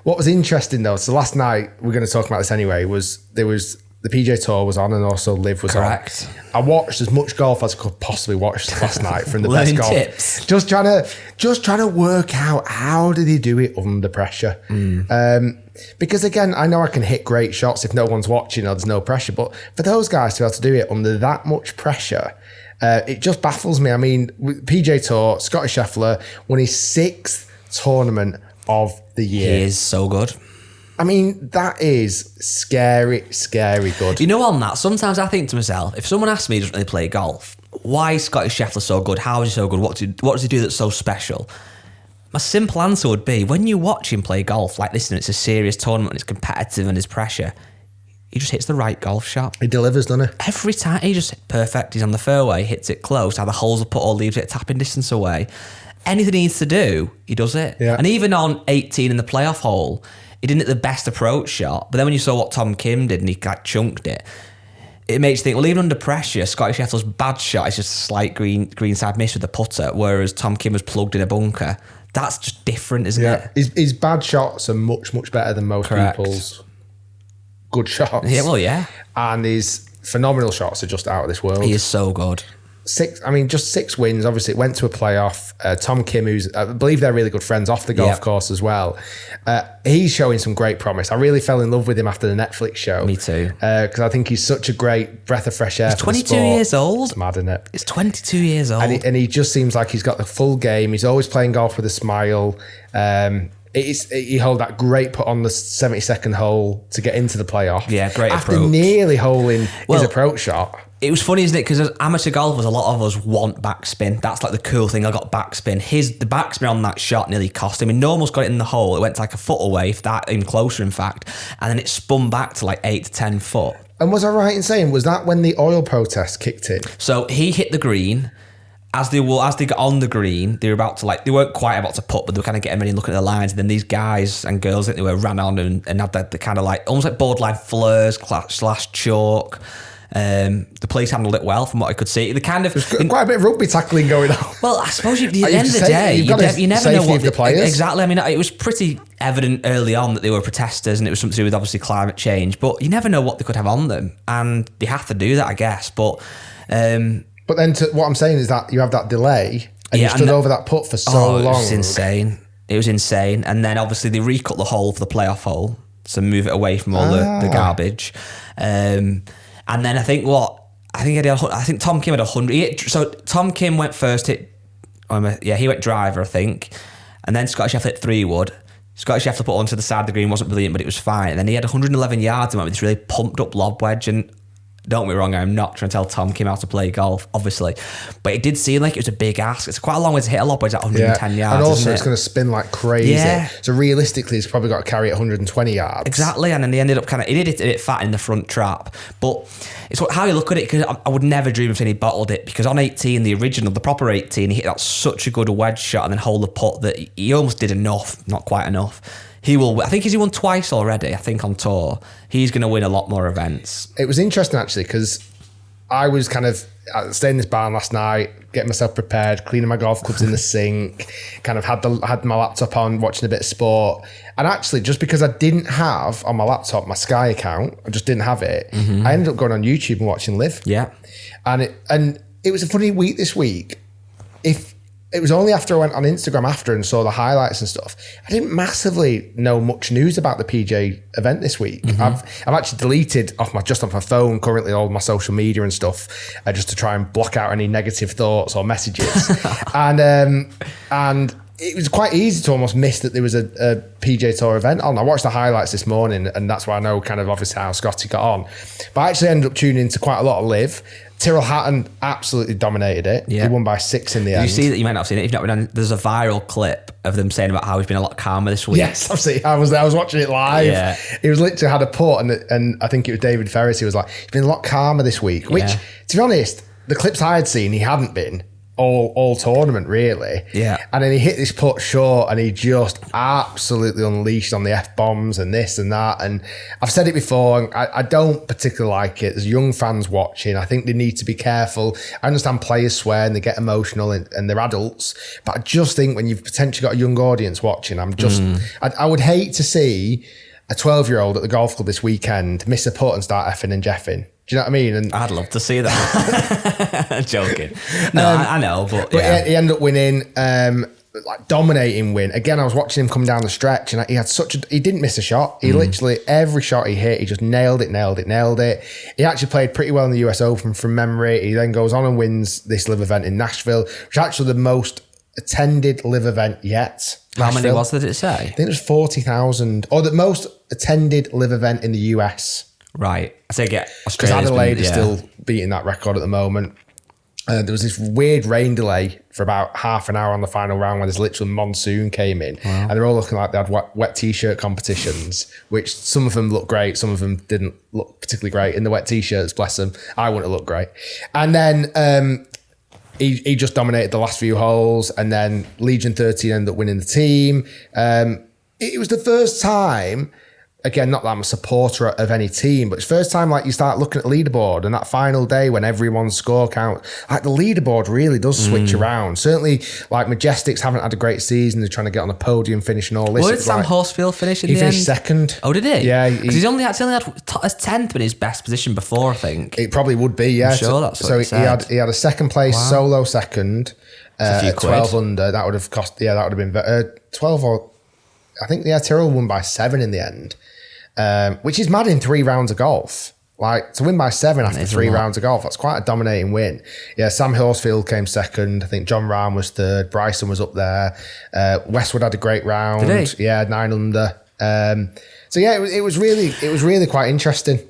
What was interesting though, so last night, we're going to talk about this anyway, was the PGA Tour was on and also LIV was Correct. on. I watched as much golf as I could possibly watch last night from the best golf. Tips. Just trying to work out how did he do it under pressure. Because again, I know I can hit great shots if no one's watching or there's no pressure, but for those guys to be able to do it under that much pressure, it just baffles me. I mean, PGA Tour, Scottie Scheffler won his 6th tournament of the year. He is so good. I mean, that is scary, scary good. You know, on that, sometimes I think to myself, if someone asks me who doesn't really play golf, why is Scottie Scheffler so good? How is he so good? What does he do that's so special? My simple answer would be, when you watch him play golf, like listen, it's a serious tournament and it's competitive and there's pressure, he just hits the right golf shot. He delivers, doesn't he? Every time, he just perfect. He's on the fairway, hits it close, either holes a putt or leaves it a tapping distance away. Anything he needs to do, he does it. Yeah. And even on 18 in the playoff hole, he didn't hit the best approach shot, but then when you saw what Tom Kim did and he like chunked it, it makes you think, well, even under pressure, Scottie Scheffler's bad shot is just a slight greenside miss with the putter, whereas Tom Kim was plugged in a bunker. That's just different, isn't it? His bad shots are much, much better than most people's good shots. Yeah, well, yeah. And his phenomenal shots are just out of this world. He is so good. Just 6 wins. Obviously, it went to a playoff. Tom Kim, who's, I believe they're really good friends off the golf course as well. He's showing some great promise. I really fell in love with him after the Netflix show. Me too. Because I think he's such a great breath of fresh air. He's 22 years old. It's mad, isn't it? He's 22 years old. And he just seems like he's got the full game. He's always playing golf with a smile. He held that great putt on the 72nd hole to get into the playoff. Yeah, great after approach. Nearly holing his approach shot. It was funny, isn't it? Because as amateur golfers, a lot of us want backspin. That's like the cool thing. I got backspin. The backspin on that shot nearly cost him. He almost got it in the hole. It went like a foot away, if that even closer, in fact. And then it spun back to like 8 to 10 foot. And was I right in saying, was that when the oil protest kicked in? So he hit the green. As they got on the green, they were about to they weren't quite about to putt, but they were kind of getting ready and looking at the lines. And then these guys and girls, I think they ran on and had the kind of like, almost like borderline flurs / chalk. The police handled it well from what I could see. The kind of quite a bit of rugby tackling going on. Well, I suppose at the end of the day, you never know what the players. Exactly. I mean, it was pretty evident early on that they were protesters, and it was something to do with obviously climate change. But you never know what they could have on them, and they have to do that, I guess. But then what I'm saying is that you have that delay, and you stood over that putt for so long. It was insane. It was insane. And then obviously they recut the hole for the playoff hole to move it away from all the garbage. And then I think Tom Kim had 100. So Tom Kim went first, he went driver, I think. And then Scottie Scheffler hit 3-wood. Scottie Scheffler put onto the side of the green, wasn't brilliant, but it was fine. And then he had 111 yards and went with this really pumped up lob wedge. And don't get me wrong, I'm not trying to tell Tom Kim how to play golf, obviously. But it did seem like it was a big ask. It's quite a long way to hit a lob wedge at 110 yards. And also it's going to spin like crazy. Yeah. So realistically, he's probably got to carry it 120 yards. Exactly. And then he ended up he did it a bit fat in the front trap. But it's how you look at it, because I would never dream of saying he bottled it, because on 18, the proper 18, he hit that such a good wedge shot and then hold the putt that he almost did enough, not quite enough. He will. I think he won twice already, I think, on tour. He's going to win a lot more events. It was interesting, actually, because I was kind of staying in this barn last night, getting myself prepared, cleaning my golf clubs in the sink, kind of had my laptop on, watching a bit of sport. And actually, just because I didn't have on my laptop my Sky account, I just didn't have it, I ended up going on YouTube and watching LIV. Yeah. And it was a funny week this week. It was only after I went on Instagram after and saw the highlights and stuff. I didn't massively know much news about the PJ event this week. I've actually deleted off my phone currently all my social media and stuff, just to try and block out any negative thoughts or messages. and it was quite easy to almost miss that there was a PJ Tour event on. I watched the highlights this morning, and that's why I know kind of obviously how Scotty got on. But I actually ended up tuning into quite a lot of LIV. Tyrrell Hatton absolutely dominated it. Yeah. He won by 6 in the end. You see that? You might not have seen it. If you've not been on, there's a viral clip of them saying about how he's been a lot calmer this week. Yes, I've seen. I was watching it live. Yeah. He was literally had a putt, and I think it was David Ferris. He was like, he's been a lot calmer this week. Which, to be honest, the clips I had seen, he hadn't been. all tournament, really. Yeah. And then he hit this putt short and he just absolutely unleashed on the F-bombs and this and that. And I've said it before, and I don't particularly like it. There's young fans watching. I think they need to be careful. I understand players swear and they get emotional and they're adults, but I just think when you've potentially got a young audience watching, I would hate to see a 12-year-old at the golf club this weekend miss a putt and start effing and jeffing. Do you know what I mean? And I'd love to see that. Joking. No, I know, but yeah. He ended up winning, like dominating win. Again, I was watching him come down the stretch and he didn't miss a shot. He literally, every shot he hit, he just nailed it. He actually played pretty well in the US Open from memory. He then goes on and wins this LIV event in Nashville, which is actually the most attended LIV event yet. How many was there, did it say? I think it was 40,000, or the most attended LIV event in the US. Right. I take it. Because Adelaide is still beating that record at the moment. There was this weird rain delay for about half an hour on the final round when this literal monsoon came in. Wow. And they're all looking like they had wet t-shirt competitions, which some of them looked great, some of them didn't look particularly great. In the wet t-shirts, bless them, I wouldn't have looked great. And then he just dominated the last few holes, and then Legion 13 ended up winning the team. It was the first time, again, not that I'm a supporter of any team, but it's the first time like you start looking at the leaderboard and that final day when everyone's score count, like the leaderboard really does switch around. Certainly like Majestics haven't had a great season. They're trying to get on a podium finish and all this. What did Sam Horsfield finish in the end? He finished second. Oh, did he? Yeah. Because he's only had as 10th in his best position before, I think. It probably would be, yeah. I'm sure that's what he had a second place solo second, at 12 under. That would have cost, that would have been 12 or, I think, Tyrrell won by 7 in the end. Which is mad in 3 rounds of golf. Like, to win by 7 after 3 rounds of golf, that's quite a dominating win. Yeah, Sam Horsfield came second. I think John Rahm was third. Bryson was up there. Westwood had a great round. Did he? Yeah, 9 under. So yeah, it was really quite interesting.